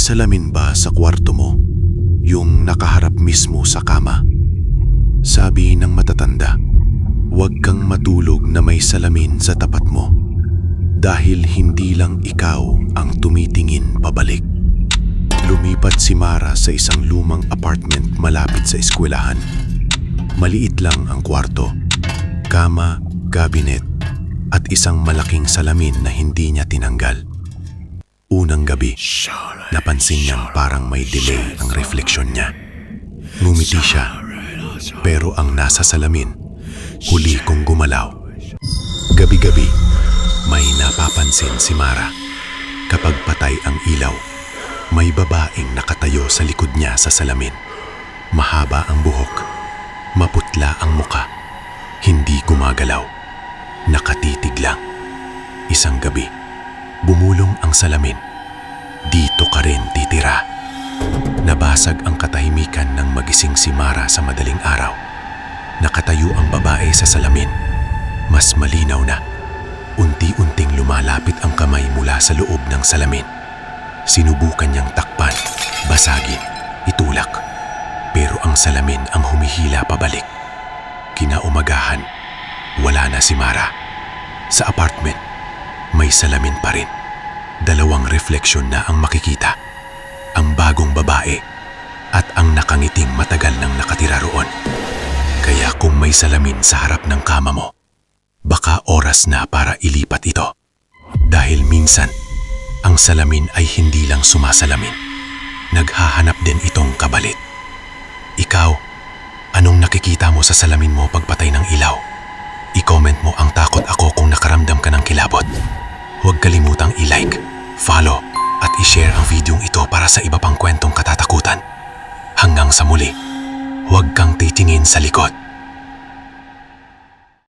salamin ba sa kwarto mo? Yung nakaharap mismo sa kama? Sabi ng matatanda, huwag kang matulog na may salamin sa tapat mo dahil hindi lang ikaw ang tumitingin pabalik. Lumipat si Mara sa isang lumang apartment malapit sa eskwelahan. Maliit lang ang kwarto, kama, cabinet, at isang malaking salamin na hindi niya tinanggal. Unang gabi, napansin niyang parang may delay ang refleksyon niya. Ngumiti siya, pero ang nasa salamin, huli kong gumalaw. Gabi-gabi, may napapansin si Mara. Kapag patay ang ilaw, may babaeng nakatayo sa likod niya sa salamin. Mahaba ang buhok, maputla ang muka, hindi gumagalaw, nakatitig lang. Isang gabi, bumulong ang salamin. Dito ka rin titira. Nabasag ang katahimikan ng magising si Mara sa madaling araw. Nakatayo ang babae sa salamin. Mas malinaw na. Unti-unting lumalapit ang kamay mula sa loob ng salamin. Sinubukan niyang takpan, basagin, itulak. Pero ang salamin ang humihila pabalik. Kinaumagahan, wala na si Mara. Sa apartment, may salamin pa rin. Dalawang refleksyon na ang makikita. Ang bagong babae at ang nakangiting matagal nang nakatira roon. Kaya kung may salamin sa harap ng kama mo, baka oras na para ilipat ito. Dahil minsan, ang salamin ay hindi lang sumasalamin. Naghahanap din itong kabalit. Ikaw, anong nakikita mo sa salamin mo pagpatay ng ilaw? I-comment mo ang takot ako kung nakaramdam ka ng kilabot. Huwag kalimutang i-like, follow, at i-share ang videong ito para sa iba pang kwentong katatakutan. Hanggang sa muli, huwag kang titingin sa likod.